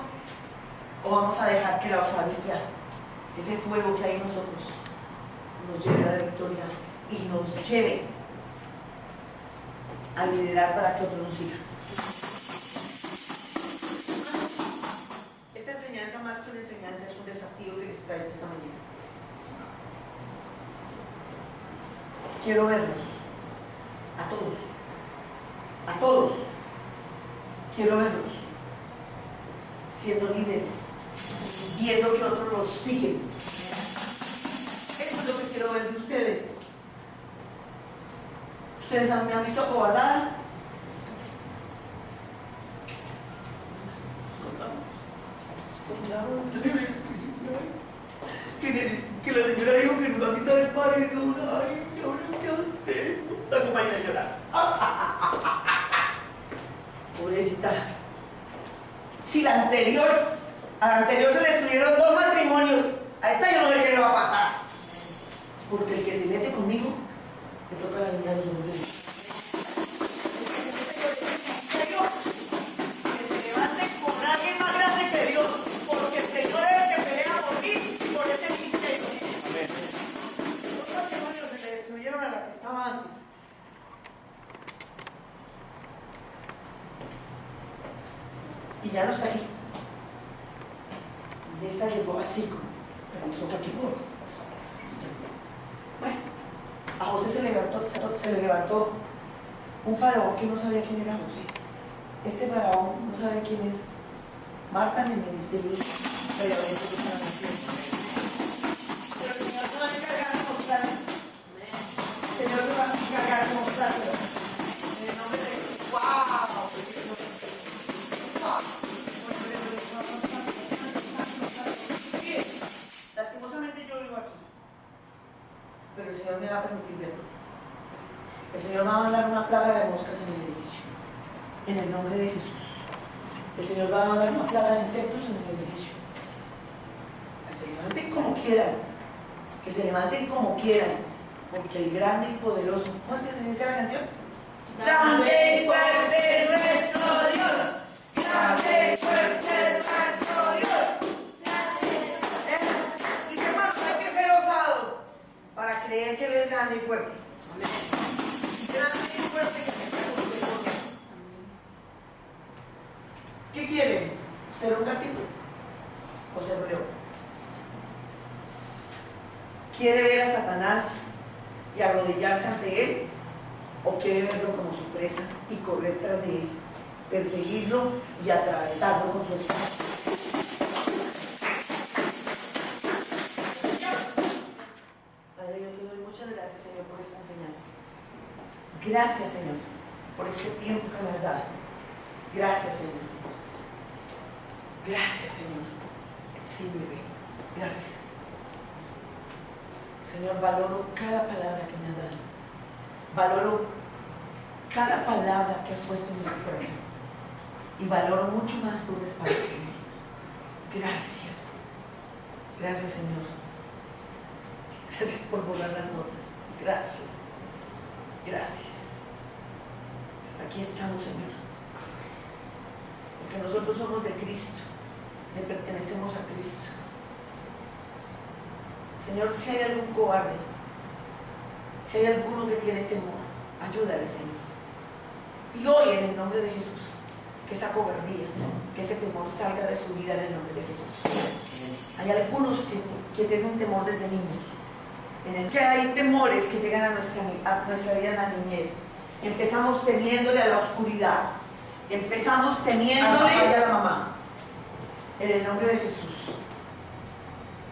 o vamos a dejar que la osadía, ese fuego que hay en nosotros, nos lleve a la victoria y nos lleve a liderar para que otros nos sigan. Esta enseñanza, más que una enseñanza, es un desafío que les traigo esta mañana. Quiero verlos a todos, quiero verlos siendo líderes, viendo que otros los siguen. Eso es lo que quiero ver de ustedes. ¿Ustedes me han visto acobardada? Que la señora dijo que nos va a quitar el paredón. Ay, ahora qué hacemos. La compañía a llorar. Pobrecita. Si la anterior Al anterior se le destruyeron 2 matrimonios. A esta yo no sé qué le va a pasar. Porque el que se mete conmigo, le toca la línea de los hombres. Que se levante con alguien más grande que Dios. Porque el Señor es el que pelea por mí y por ese ministerio. Amén. 2 matrimonios se le destruyeron a la que estaba antes. Y ya no está aquí. Y esta llegó así, como permiso cautivo. Bueno, a José se le levantó un faraón que no sabía quién era José. Este faraón no sabe quién es Marta en el ministerio de la Iglesia de la Nación. Pero el Señor se va a encargar de mostrarlo. El Señor se va a encargar de mostrarlo. En el nombre de Jesús. ¡Wow! Lastimosamente yo vivo aquí, pero el Señor me va a permitir verlo. El Señor va a mandar una plaga de moscas en el edificio, en el nombre de Jesús. El Señor va a mandar una plaga de insectos en el edificio. Que se levanten como quieran, que se levanten como quieran, porque el grande y poderoso, ¿cómo es que se dice la canción? Grande y fuerte es nuestro Dios. Grande y fuerte es nuestro Dios. Y qué más, hay que ser osado para creer que Él es grande y fuerte. Grande y fuerte que se puede. ¿Qué quieren? ¿Ser un gatito o ser un león? ¿Quiere ver a Satanás y arrodillarse ante él? ¿O quiere verlo como su presa y correr tras de él, perseguirlo y atravesarlo con su espada? Padre, yo te doy muchas gracias, Señor, por esta enseñanza. Gracias, Señor, por este tiempo que me has dado. Gracias, Señor. Gracias, Señor. Sí, bebé. Gracias. Señor, valoro cada palabra que me has dado. Valoro cada palabra que has puesto en nuestro corazón. Y valoro mucho más tu respaldo, Señor. Gracias. Gracias, Señor. Gracias por borrar las notas. Gracias. Gracias. Aquí estamos, Señor. Porque nosotros somos de Cristo. Le pertenecemos a Cristo. Señor, si hay algún cobarde, si hay alguno que tiene temor, ayúdale, Señor. Y hoy, en el nombre de Jesús, que esa cobardía, que ese temor salga de su vida en el nombre de Jesús. Hay algunos que tienen temor desde niños. Que hay temores que llegan a nuestra vida en la niñez. Empezamos temiéndole a la oscuridad. Empezamos temiéndole a la mamá. En el nombre de Jesús.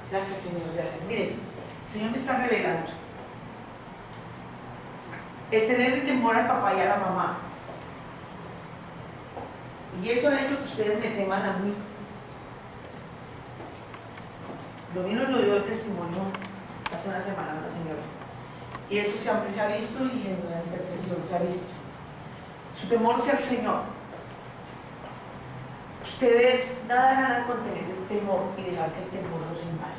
Gracias, Señor, gracias. Miren, el Señor me está revelando. El tenerle temor al papá y a la mamá. Y eso ha hecho que ustedes me teman a mí. Lo mío lo dio el testimonio hace una semana una señora. Y eso siempre se ha visto y en la intercesión se ha visto. Su temor sea el Señor. Ustedes nada ganan con tener el temor y dejar que el temor los invada.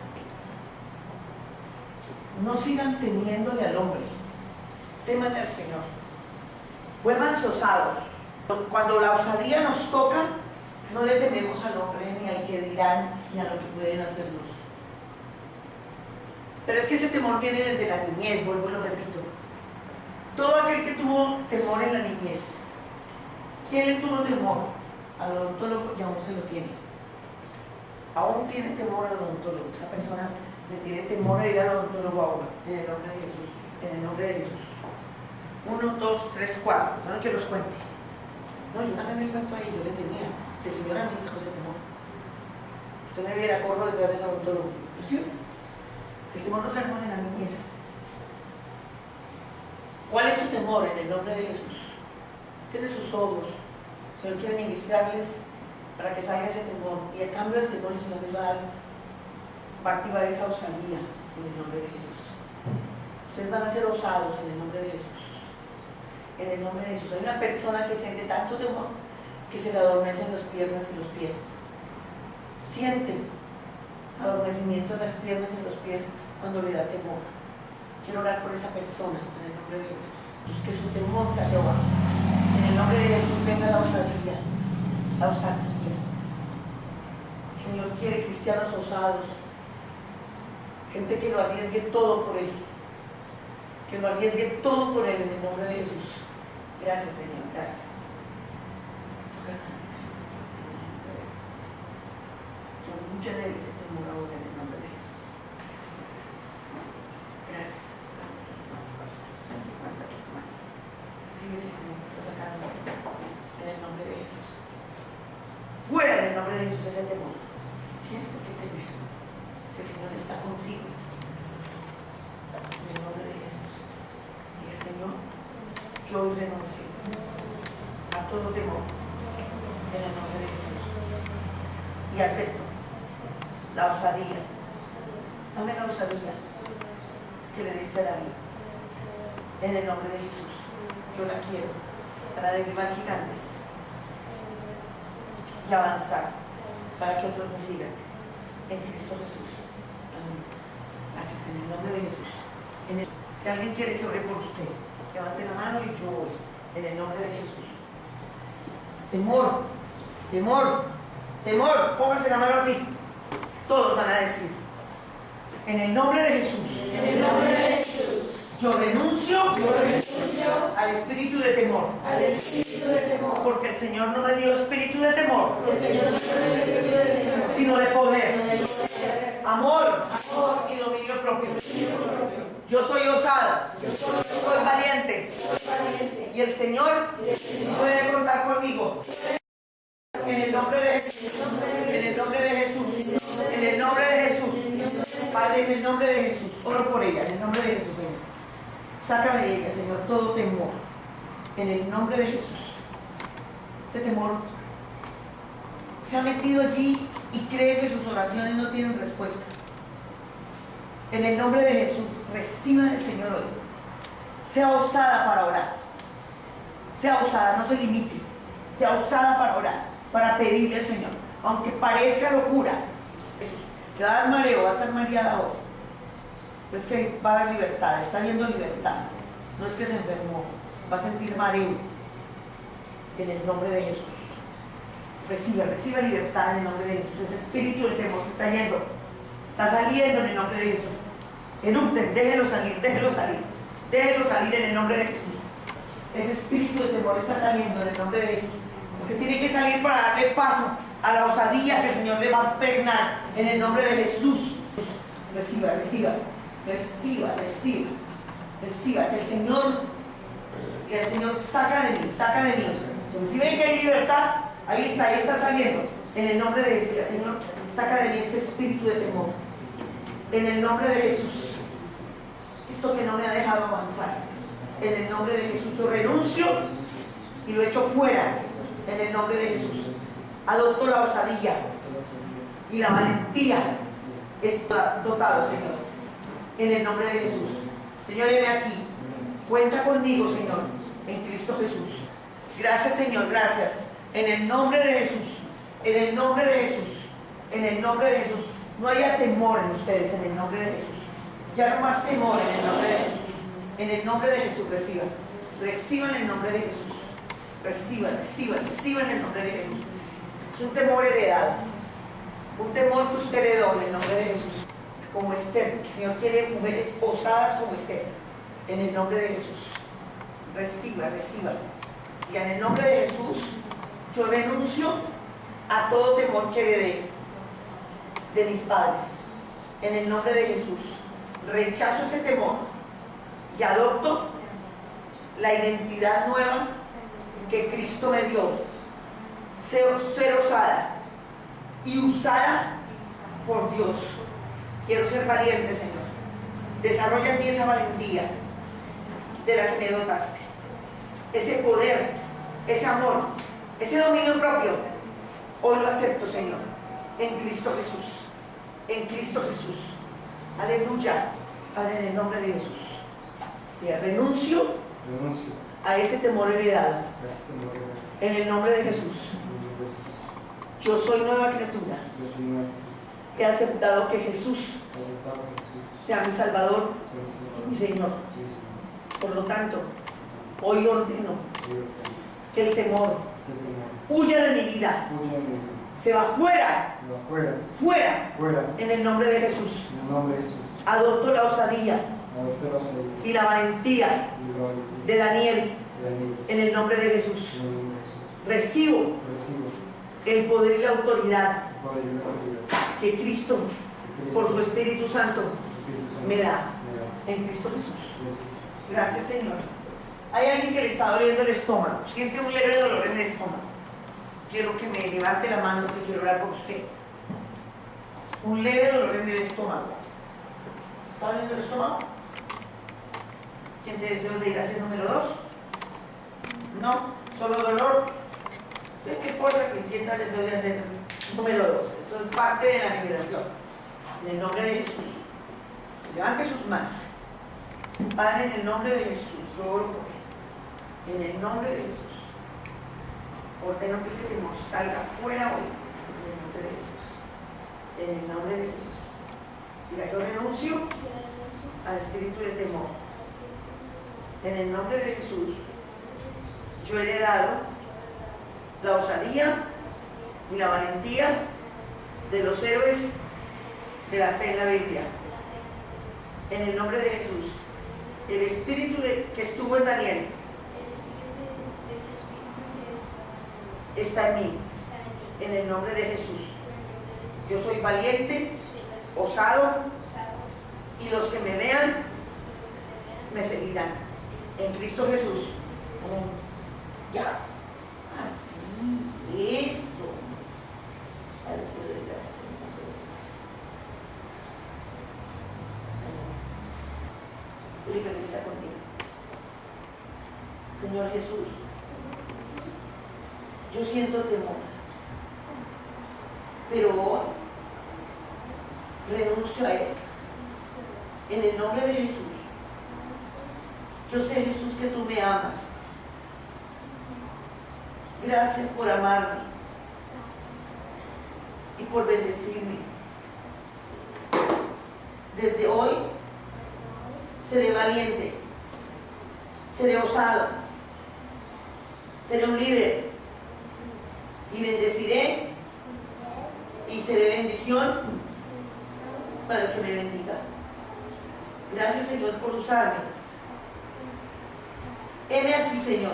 No sigan temiéndole al hombre. Témanle al Señor. Vuélvanse osados. Cuando la osadía nos toca, no le tememos al hombre, ni al que dirán, ni a lo que pueden hacernos. Pero es que ese temor viene desde la niñez, vuelvo y lo repito. Todo aquel que tuvo temor en la niñez, ¿quién le tuvo temor? Al odontólogo, y aún se lo tiene. Aún tiene temor al odontólogo. Esa persona le tiene temor a ir al odontólogo ahora, en el nombre de Jesús. En el nombre de Jesús. 1, 2, 3, 4. No que los cuente. No, yo también me cuento ahí, yo le tenía. El Señor a mí sacó ese temor. Usted me viera, corro detrás del odontólogo. ¿Sí? El temor lo traemos en la niñez. ¿Cuál es su temor? En el nombre de Jesús. Cierre sus ojos. El Señor quiere ministrarles para que salga ese temor. Y a cambio del temor, el Señor les va a activar esa osadía en el nombre de Jesús. Ustedes van a ser osados en el nombre de Jesús. En el nombre de Jesús. Hay una persona que siente tanto temor que se le adormecen las piernas y los pies. siente adormecimiento en las piernas y en los pies cuando le da temor. Quiero orar por esa persona en el nombre de Jesús. Pues que su temor sea Jehová. En el nombre de Jesús venga la osadía. La osadía. El Señor quiere cristianos osados. Gente que lo arriesgue todo por Él. Que lo arriesgue todo por Él en el nombre de Jesús. Gracias, Señor. Gracias. Que mucha de Él se temor ahora en el nombre de Jesús. Gracias. Levanta tus manos. Sigue que el Señor te está sacando en el nombre de Jesús. Fuera en el nombre de Jesús ese temor. Tienes por qué temer. Si el Señor está contigo. En el nombre de Jesús. Diga, Señor, yo hoy renuncio a todo temor. En el nombre de Jesús. Y acepto la osadía. Dame la osadía que le diste a David. En el nombre de Jesús. Yo la quiero para derribar gigantes y avanzar para que otros me sigan. En Cristo Jesús. Amén. Gracias en el nombre de Jesús. Si alguien quiere que ore por usted, levante la mano y yo oro. En el nombre de Jesús. Temor, temor, temor. Póngase la mano así. Todos van a decir. En el nombre de Jesús. En el nombre de Jesús. Yo renuncio al espíritu de temor. Al espíritu de temor. Porque el Señor no me dio espíritu de temor, Porque yo no soy el espíritu de temor, sino de poder, sino de poder, amor y dominio propio. Yo soy osada, soy valiente, valiente. y el Señor puede contar conmigo. En el nombre de Jesús, en el nombre de Jesús, en el nombre de Jesús. Padre, en el nombre de Jesús, oro por ella, en el nombre de Jesús, Señor. Saca de ella, Señor, todo temor. En el nombre de Jesús. Ese temor se ha metido allí y cree que sus oraciones no tienen respuesta. En el nombre de Jesús, reciba del Señor hoy. Sea osada para orar. Sea osada, no se limite. Sea osada para orar, para pedirle al Señor. Aunque parezca locura, le va a dar mareo, va a estar mareada hoy. Pero es que va a haber libertad, está viendo libertad. No es que se enfermó, va a sentir mareo. En el nombre de Jesús. Reciba libertad en el nombre de Jesús. Ese espíritu de temor se está yendo. Está saliendo en el nombre de Jesús. Erupten, déjelo salir, déjelo salir. Déjelo salir en el nombre de Jesús. Ese espíritu de temor está saliendo en el nombre de Jesús. Porque tiene que salir para darle paso a la osadía que el Señor le va a impregnar en el nombre de Jesús. Reciba. Que el Señor saca de mí. Si ven que hay libertad, ahí está saliendo. En el nombre de Jesús, el Señor saca de mí este espíritu de temor. En el nombre de Jesús. Esto que no me ha dejado avanzar. En el nombre de Jesús yo renuncio y lo echo fuera. En el nombre de Jesús. Adopto la osadía y la valentía. Está dotado, Señor. En el nombre de Jesús. Señor, heme aquí. Cuenta conmigo, Señor, en Cristo Jesús. Gracias, Señor, gracias. En el nombre de Jesús. En el nombre de Jesús. En el nombre de Jesús. No haya temor en ustedes, en el nombre de Jesús. Ya no más temor en el nombre de Jesús. En el nombre de Jesús reciban. Reciban en el nombre de Jesús. Reciban en el nombre de Jesús. Es un temor heredado. Un temor que usted heredó en el nombre de Jesús. Como Esther. El Señor quiere mujeres osadas como Esther. En el nombre de Jesús. Reciba. Y en el nombre de Jesús, yo renuncio a todo temor que heredé de mis padres. En el nombre de Jesús. Rechazo ese temor y adopto la identidad nueva que Cristo me dio. Ser osada y usada por Dios. Quiero ser valiente, Señor. Desarrolla en mí esa valentía de la que me dotaste. Ese poder, ese amor, ese dominio propio. Hoy lo acepto, Señor. En Cristo Jesús. En Cristo Jesús. Aleluya. Padre, en el nombre de Jesús. Renuncio a ese temor heredado. En el nombre de Jesús. Yo soy nueva criatura. Yo soy nuevo. He aceptado que Jesús Aceptado a Jesús. sea mi Salvador y mi Señor. Por lo tanto, hoy ordeno que el temor huya de mi vida. Se va fuera, fuera, en el nombre de Jesús. Adopto la osadía y la valentía de Daniel en el nombre de Jesús. Recibo el poder y la autoridad que Cristo, por su Espíritu Santo, me da en Cristo Jesús. Gracias, Señor. Hay alguien que le está doliendo el estómago, siente un leve dolor en el estómago. Quiero que me levante la mano porque quiero orar por usted. Un leve dolor en el estómago. ¿Está doliendo el estómago? ¿Quién te desea de ir a ese número 2? No, solo dolor. ¿Qué importa que sienta el deseo de hacer número 2? Eso es parte de la liberación. En el nombre de Jesús. Levante sus manos. Padre, en el nombre de Jesús, yo oro por él. En el nombre de Jesús. Ordeno que ese temor salga fuera hoy. En el nombre de Jesús. En el nombre de Jesús. Mira, yo renuncio al espíritu de temor. En el nombre de Jesús. Yo he heredado la osadía y la valentía de los héroes de la fe en la Biblia. En el nombre de Jesús. El espíritu que estuvo en Daniel está en mí. En el nombre de Jesús. Yo soy valiente, osado, y los que me vean me seguirán. En Cristo Jesús. Amén. Ya. Así. Eso. Ay, te doy gracias, Señor. Felipe, está contigo. Señor Jesús, yo siento temor, pero hoy renuncio a él. En el nombre de Jesús. Yo sé, Jesús, que tú me amas. Gracias por amarme y por bendecirme. Desde hoy seré valiente, seré osado, seré un líder y bendeciré y seré bendición para el que me bendiga. Gracias, Señor, por usarme. Heme aquí, Señor.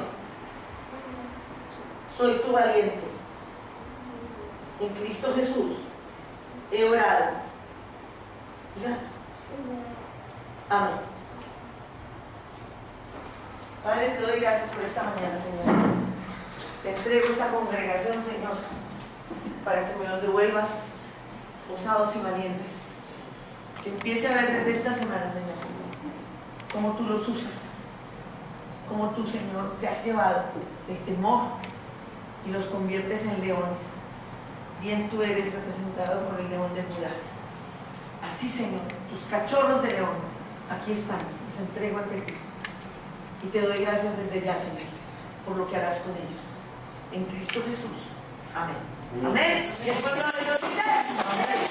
Soy tu valiente. En Cristo Jesús he orado. Ya. Amén. Padre, te doy gracias por esta mañana, Señor. Te entrego esta congregación, Señor, para que me los devuelvas osados y valientes. Que empiece a ver desde esta semana, Señor, cómo tú los usas, cómo tú, Señor, te has llevado el temor y los conviertes en leones. Bien tú eres representado por el león de Judá. Así, Señor, tus cachorros de león, aquí están, los entrego ante ti. Y te doy gracias desde ya, Señor, por lo que harás con ellos. En Cristo Jesús. Amén. Amén. Y el pueblo de Dios dice, amén.